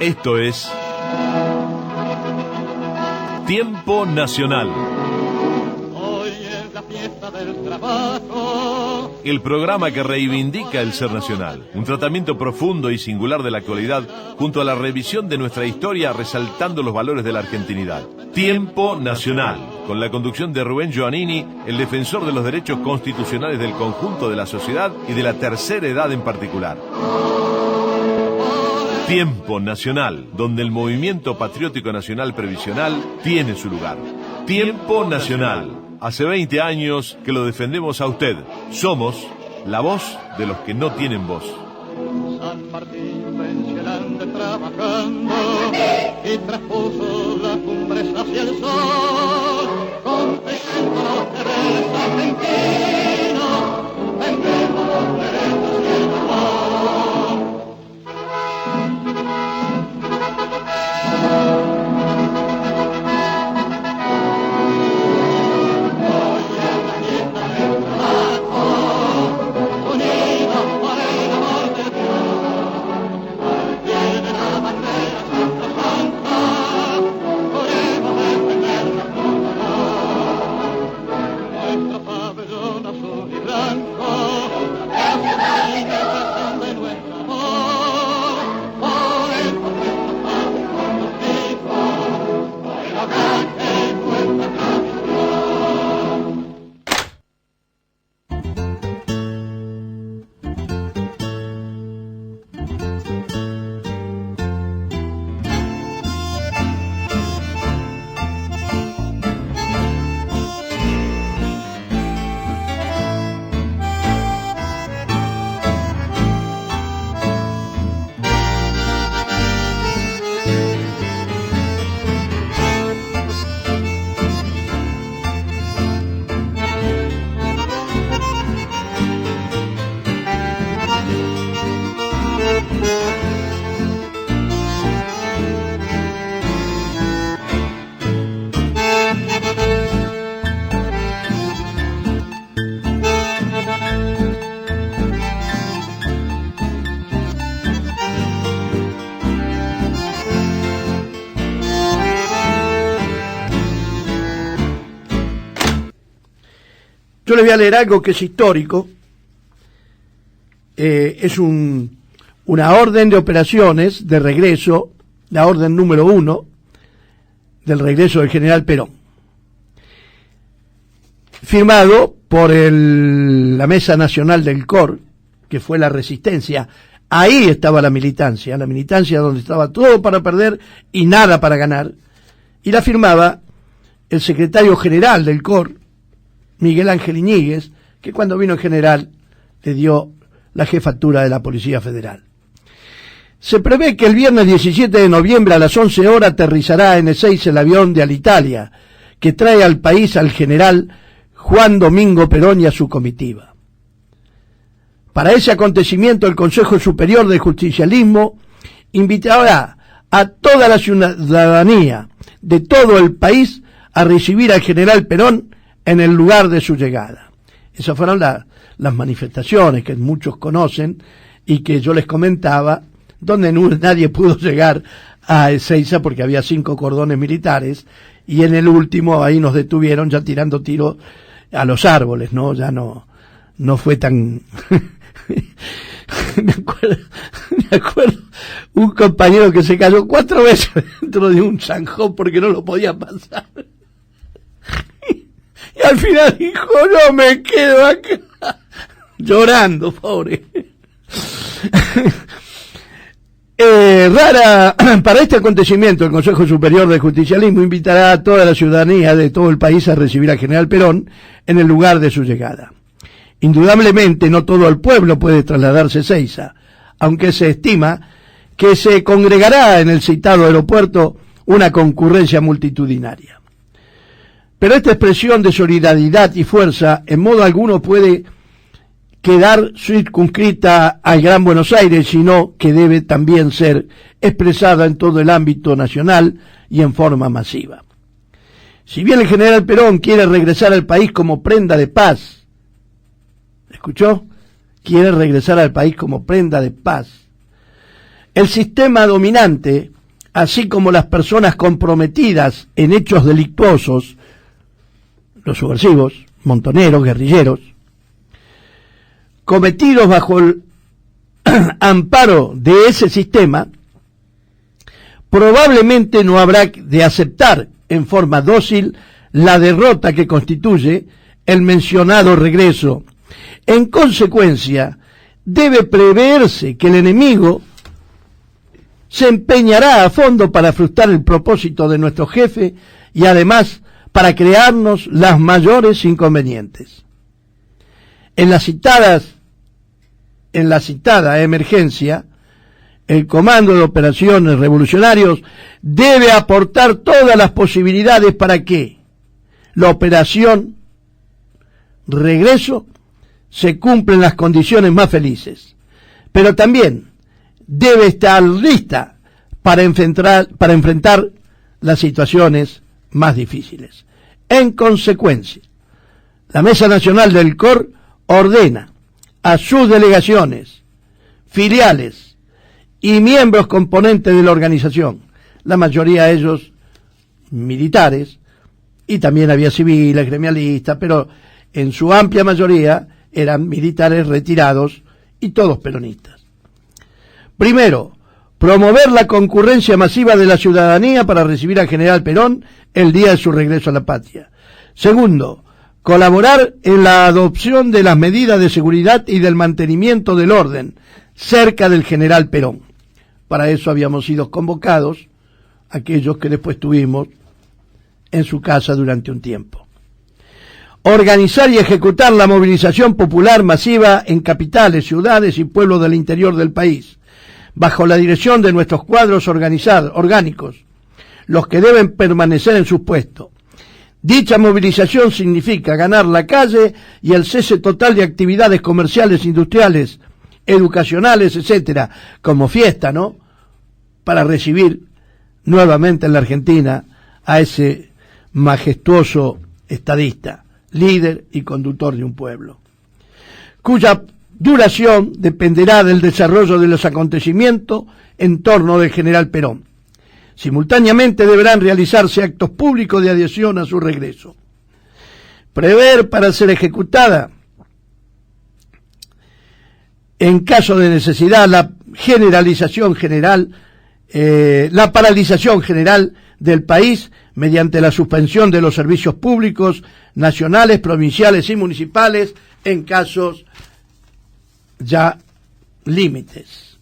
Esto es Tiempo Nacional. Hoy es la fiesta del trabajo. El programa que reivindica el ser nacional. Un tratamiento profundo y singular de la actualidad, junto a la revisión de nuestra historia, resaltando los valores de la argentinidad. Tiempo Nacional, con la conducción de Rubén Giovannini, el defensor de los derechos constitucionales del conjunto de la sociedad y de la tercera edad en particular. Tiempo Nacional, donde el movimiento patriótico nacional previsional tiene su lugar. Tiempo Nacional. Hace 20 años que lo defendemos a usted. Somos la voz de los que no tienen voz. San Martín pensionante trabajando y traspuso las cumbres hacia el sol. Contestando los deberes argentinos, vendemos los derechos y el amor. Yo les voy a leer algo que es histórico. Es una orden de operaciones de regreso, la orden número 1 del regreso del general Perón, firmado por la Mesa Nacional del COR, que fue la resistencia. Ahí estaba la militancia donde estaba todo para perder y nada para ganar, y la firmaba el secretario general del COR, Miguel Ángel Iñiguez, que cuando vino en general le dio la jefatura de la Policía Federal. Se prevé que el viernes 17 de noviembre a las 11 horas aterrizará en Ezeiza el avión de Alitalia, que trae al país al general Juan Domingo Perón y a su comitiva. Para ese acontecimiento, el Consejo Superior del Justicialismo invitará a toda la ciudadanía de todo el país a recibir al general Perón en el lugar de su llegada. Esas fueron las manifestaciones que muchos conocen y que yo les comentaba, donde nadie pudo llegar a Ezeiza porque había 5 cordones militares, y en el último ahí nos detuvieron ya tirando tiros a los árboles, ¿no? Ya no fue tan... me acuerdo un compañero que se cayó 4 veces dentro de un zanjón porque no lo podía pasar. Y al final dijo, no me quedo acá, llorando, pobre. Para este acontecimiento, el Consejo Superior del Justicialismo invitará a toda la ciudadanía de todo el país a recibir al general Perón en el lugar de su llegada. Indudablemente, no todo el pueblo puede trasladarse a Ezeiza, aunque se estima que se congregará en el citado aeropuerto una concurrencia multitudinaria. Pero esta expresión de solidaridad y fuerza en modo alguno puede quedar circunscrita al Gran Buenos Aires, sino que debe también ser expresada en todo el ámbito nacional y en forma masiva. Si bien el general Perón quiere regresar al país como prenda de paz, ¿escuchó? Quiere regresar al país como prenda de paz. El sistema dominante, así como las personas comprometidas en hechos delictuosos, los subversivos, montoneros, guerrilleros, cometidos bajo el amparo de ese sistema, probablemente no habrá de aceptar en forma dócil la derrota que constituye el mencionado regreso. En consecuencia, debe preverse que el enemigo se empeñará a fondo para frustrar el propósito de nuestro jefe y además para crearnos las mayores inconvenientes. En la citada emergencia, el Comando de Operaciones Revolucionarios debe aportar todas las posibilidades para que la operación regreso se cumpla en las condiciones más felices, pero también debe estar lista para enfrentar las situaciones más difíciles. En consecuencia, la Mesa Nacional del COR ordena a sus delegaciones, filiales y miembros componentes de la organización, la mayoría de ellos militares, y también había civiles, gremialistas, pero en su amplia mayoría eran militares retirados y todos peronistas. Primero, promover la concurrencia masiva de la ciudadanía para recibir al general Perón el día de su regreso a la patria. Segundo, colaborar en la adopción de las medidas de seguridad y del mantenimiento del orden cerca del general Perón. Para eso habíamos sido convocados aquellos que después tuvimos en su casa durante un tiempo. Organizar y ejecutar la movilización popular masiva en capitales, ciudades y pueblos del interior del país, bajo la dirección de nuestros cuadros orgánicos, los que deben permanecer en sus puestos. Dicha movilización significa ganar la calle y el cese total de actividades comerciales, industriales, educacionales, etcétera, como fiesta, ¿no?, para recibir nuevamente en la Argentina a ese majestuoso estadista, líder y conductor de un pueblo, cuya duración dependerá del desarrollo de los acontecimientos en torno del general Perón. Simultáneamente deberán realizarse actos públicos de adhesión a su regreso. Prever para ser ejecutada, en caso de necesidad, la paralización general del país mediante la suspensión de los servicios públicos nacionales, provinciales y municipales en casos ya límites.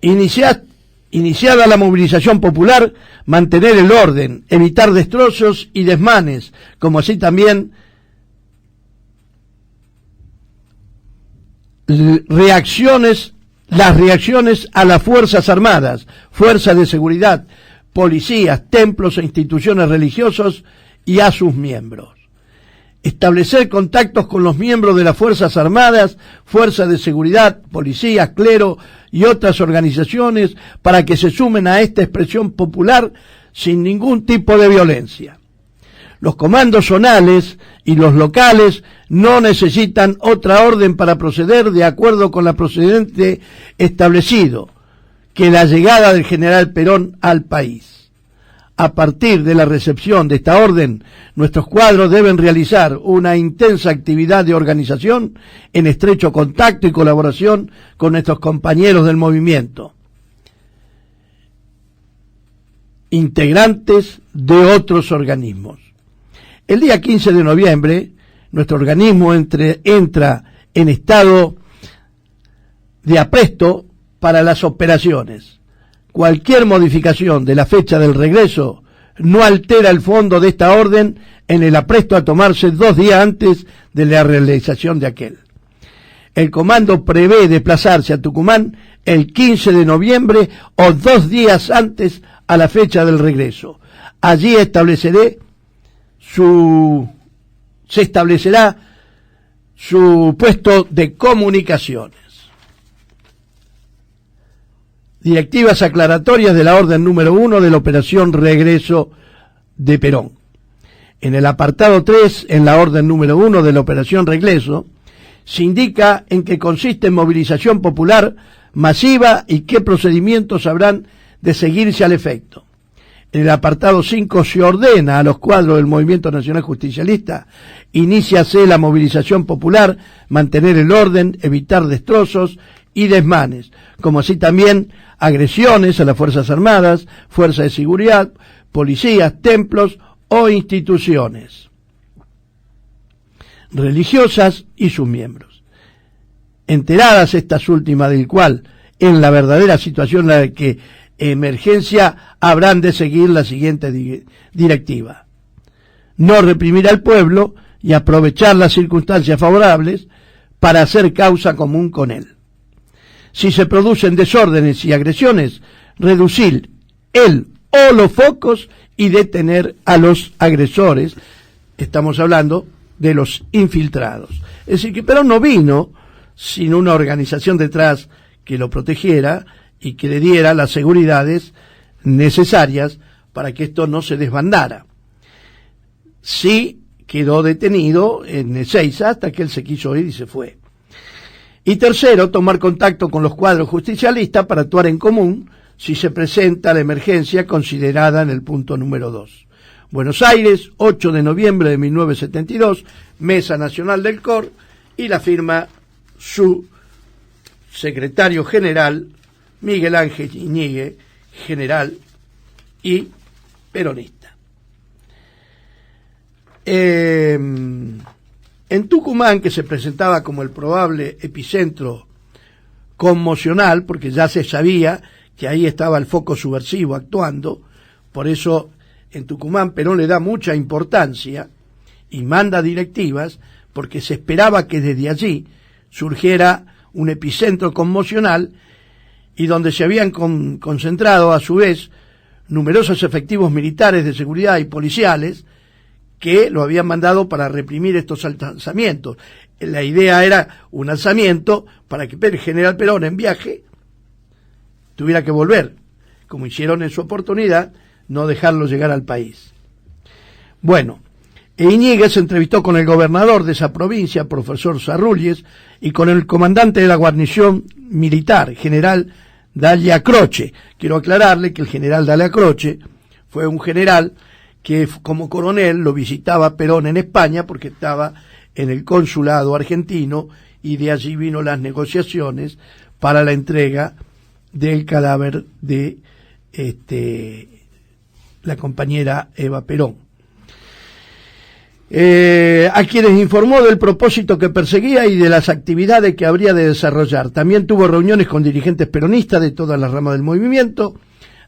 Iniciada la movilización popular, mantener el orden, evitar destrozos y desmanes, como así también las reacciones a las Fuerzas Armadas, Fuerzas de Seguridad, policías, templos e instituciones religiosas y a sus miembros. Establecer contactos con los miembros de las Fuerzas Armadas, Fuerzas de Seguridad, policías, clero y otras organizaciones para que se sumen a esta expresión popular sin ningún tipo de violencia. Los comandos zonales y los locales no necesitan otra orden para proceder de acuerdo con la procedente establecido que la llegada del general Perón al país. A partir de la recepción de esta orden, nuestros cuadros deben realizar una intensa actividad de organización en estrecho contacto y colaboración con nuestros compañeros del movimiento, integrantes de otros organismos. El día 15 de noviembre, nuestro organismo entra en estado de apresto para las operaciones. Cualquier modificación de la fecha del regreso no altera el fondo de esta orden en el apresto a tomarse 2 días antes de la realización de aquel. El comando prevé desplazarse a Tucumán el 15 de noviembre o 2 días antes a la fecha del regreso. Allí se establecerá su puesto de comunicaciones. Directivas aclaratorias de la orden número 1 de la operación Regreso de Perón. En el apartado 3, en la orden número 1 de la operación Regreso, se indica en que consiste en movilización popular masiva y qué procedimientos habrán de seguirse al efecto. En el apartado 5 se ordena a los cuadros del Movimiento Nacional Justicialista: iníciase la movilización popular, mantener el orden, evitar destrozos y desmanes, como así también agresiones a las Fuerzas Armadas, Fuerzas de Seguridad, policías, templos o instituciones religiosas y sus miembros. Enteradas estas últimas del cual, en la verdadera situación en la que emergencia, habrán de seguir la siguiente directiva: no reprimir al pueblo y aprovechar las circunstancias favorables para hacer causa común con él. Si se producen desórdenes y agresiones, reducir el o los focos y detener a los agresores. Estamos hablando de los infiltrados. Es decir, que Perón no vino sin una organización detrás que lo protegiera y que le diera las seguridades necesarias para que esto no se desbandara. Sí quedó detenido en Ezeiza hasta que él se quiso ir y se fue. Y tercero, tomar contacto con los cuadros justicialistas para actuar en común si se presenta la emergencia considerada en el punto número 2. Buenos Aires, 8 de noviembre de 1972, Mesa Nacional del COR, y la firma su secretario general, Miguel Ángel Iñigue, general y peronista. En Tucumán, que se presentaba como el probable epicentro conmocional, porque ya se sabía que ahí estaba el foco subversivo actuando, por eso en Tucumán Perón le da mucha importancia y manda directivas, porque se esperaba que desde allí surgiera un epicentro conmocional y donde se habían concentrado a su vez numerosos efectivos militares de seguridad y policiales que lo habían mandado para reprimir estos alzamientos. La idea era un alzamiento para que el general Perón, en viaje, tuviera que volver, como hicieron en su oportunidad, no dejarlo llegar al país. Bueno, Iñigue se entrevistó con el gobernador de esa provincia, profesor Sarrúlles, y con el comandante de la guarnición militar, general Dalia Croce. Quiero aclararle que el general Dalia Croce fue un general que como coronel lo visitaba Perón en España porque estaba en el consulado argentino, y de allí vino las negociaciones para la entrega del cadáver de la compañera Eva Perón. A quienes informó del propósito que perseguía y de las actividades que habría de desarrollar. También tuvo reuniones con dirigentes peronistas de todas las ramas del movimiento,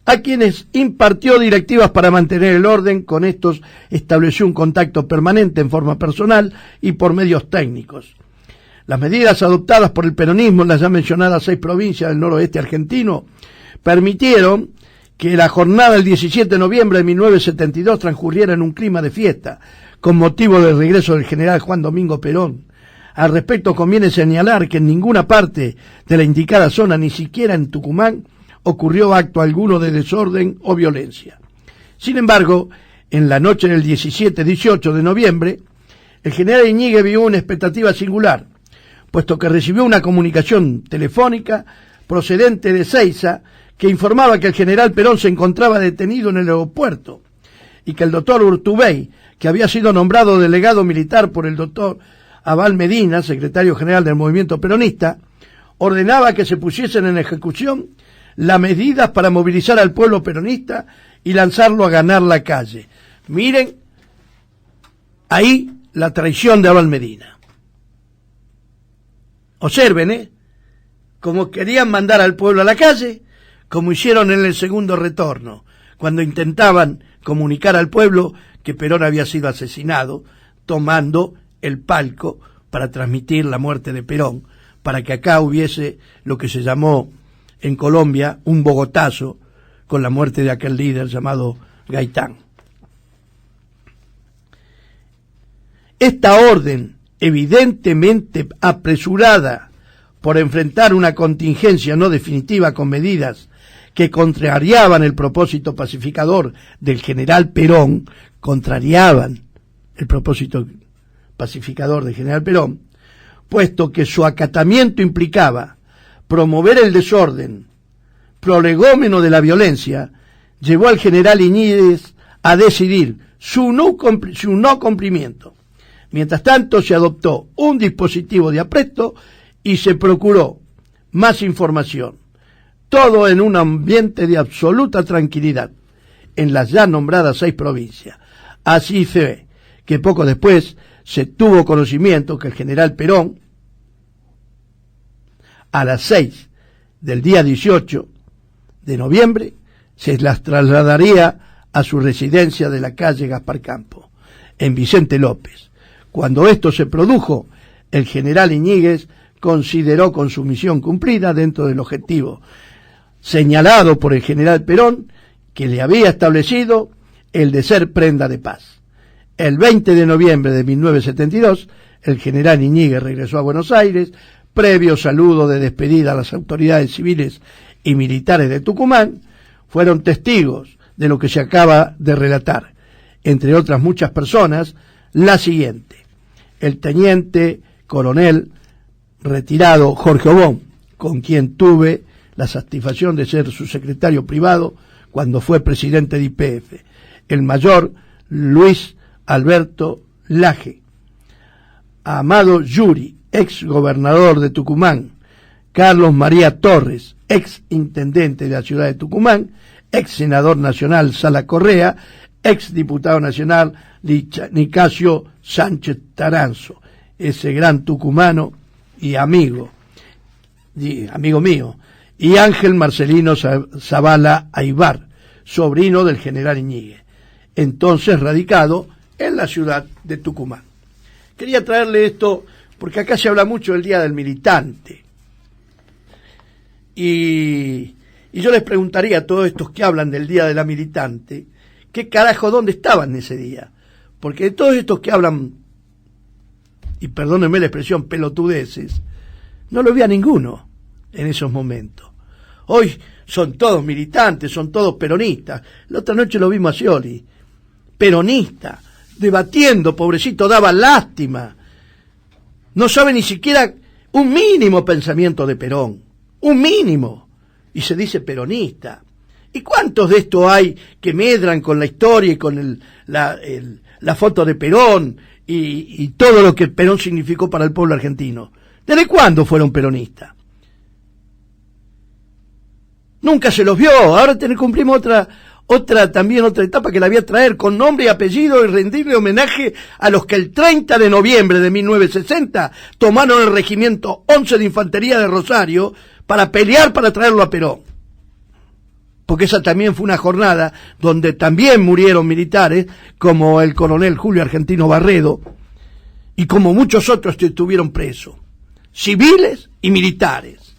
a quienes impartió directivas para mantener el orden. Con estos estableció un contacto permanente en forma personal y por medios técnicos. Las medidas adoptadas por el peronismo en las ya mencionadas 6 provincias del noroeste argentino permitieron que la jornada del 17 de noviembre de 1972 transcurriera en un clima de fiesta, con motivo del regreso del general Juan Domingo Perón. Al respecto, conviene señalar que en ninguna parte de la indicada zona, ni siquiera en Tucumán, ocurrió acto alguno de desorden o violencia. Sin embargo, en la noche del 17-18 de noviembre, el general Iñigue vio una expectativa singular, puesto que recibió una comunicación telefónica procedente de Ezeiza que informaba que el general Perón se encontraba detenido en el aeropuerto y que el doctor Urtubey, que había sido nombrado delegado militar por el doctor Abal Medina, secretario general del movimiento peronista, ordenaba que se pusiesen en ejecución las medidas para movilizar al pueblo peronista y lanzarlo a ganar la calle. Miren, ahí la traición de Abal Medina. Observen, como querían mandar al pueblo a la calle, como hicieron en el segundo retorno, cuando intentaban comunicar al pueblo que Perón había sido asesinado, tomando el palco para transmitir la muerte de Perón, para que acá hubiese lo que se llamó en Colombia un Bogotazo, con la muerte de aquel líder llamado Gaitán. Esta orden, evidentemente apresurada por enfrentar una contingencia no definitiva con medidas que contrariaban el propósito pacificador del general Perón, puesto que su acatamiento implicaba promover el desorden, prolegómeno de la violencia, llevó al general Iñiguez a decidir su no cumplimiento. Mientras tanto, se adoptó un dispositivo de apresto y se procuró más información. Todo en un ambiente de absoluta tranquilidad en las ya nombradas 6 provincias. Así fue que poco después se tuvo conocimiento que el general Perón, a las 6 del día 18 de noviembre, se las trasladaría a su residencia de la calle Gaspar Campo, en Vicente López. Cuando esto se produjo, el general Iñiguez consideró con su misión cumplida dentro del objetivo señalado por el general Perón, que le había establecido el de ser prenda de paz. El 20 de noviembre de 1972, el general Iñiguez regresó a Buenos Aires, previo saludo de despedida a las autoridades civiles y militares de Tucumán. Fueron testigos de lo que se acaba de relatar, entre otras muchas personas, la siguiente: el teniente coronel retirado Jorge Obón, con quien tuve la satisfacción de ser su secretario privado cuando fue presidente de YPF, el mayor Luis Alberto Laje, Amado Yuri, ex gobernador de Tucumán, Carlos María Torres, ex intendente de la ciudad de Tucumán, ex senador nacional Sala Correa, ex diputado nacional Nicasio Sánchez Taranzo, ese gran tucumano y amigo mío, y Ángel Marcelino Zavala Aybar, sobrino del general Iñiguez, entonces radicado en la ciudad de Tucumán. Quería traerle esto porque acá se habla mucho del Día del Militante. Y yo les preguntaría a todos estos que hablan del Día de la Militante, ¿qué carajo, dónde estaban ese día? Porque de todos estos que hablan, y perdónenme la expresión, pelotudeces, no lo vi a ninguno en esos momentos. Hoy son todos militantes, son todos peronistas. La otra noche lo vimos a Scioli, peronista, debatiendo, pobrecito, daba lástima. No sabe ni siquiera un mínimo pensamiento de Perón, un mínimo, y se dice peronista. ¿Y cuántos de estos hay que medran con la historia y con la foto de Perón y todo lo que Perón significó para el pueblo argentino? ¿Desde cuándo fueron peronistas? Nunca se los vio. Ahora cumplimos otra etapa que la voy a traer con nombre y apellido y rendirle homenaje a los que el 30 de noviembre de 1960 tomaron el regimiento 11 de Infantería de Rosario para pelear para traerlo a Perón. Porque esa también fue una jornada donde también murieron militares, como el coronel Julio Argentino Barredo, y como muchos otros que estuvieron presos, civiles y militares.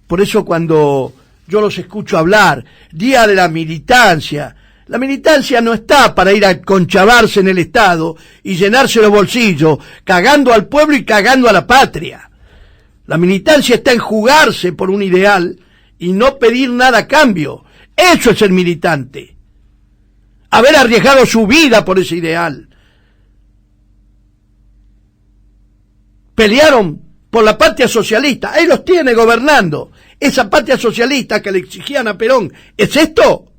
Por eso cuando yo los escucho hablar, Día de la Militancia, la militancia no está para ir a conchavarse en el Estado y llenarse los bolsillos, cagando al pueblo y cagando a la patria. La militancia está en jugarse por un ideal y no pedir nada a cambio. Eso es ser militante. Haber arriesgado su vida por ese ideal. Pelearon por la patria socialista. Ahí los tiene gobernando. Esa patria socialista que le exigían a Perón. ¿Es esto?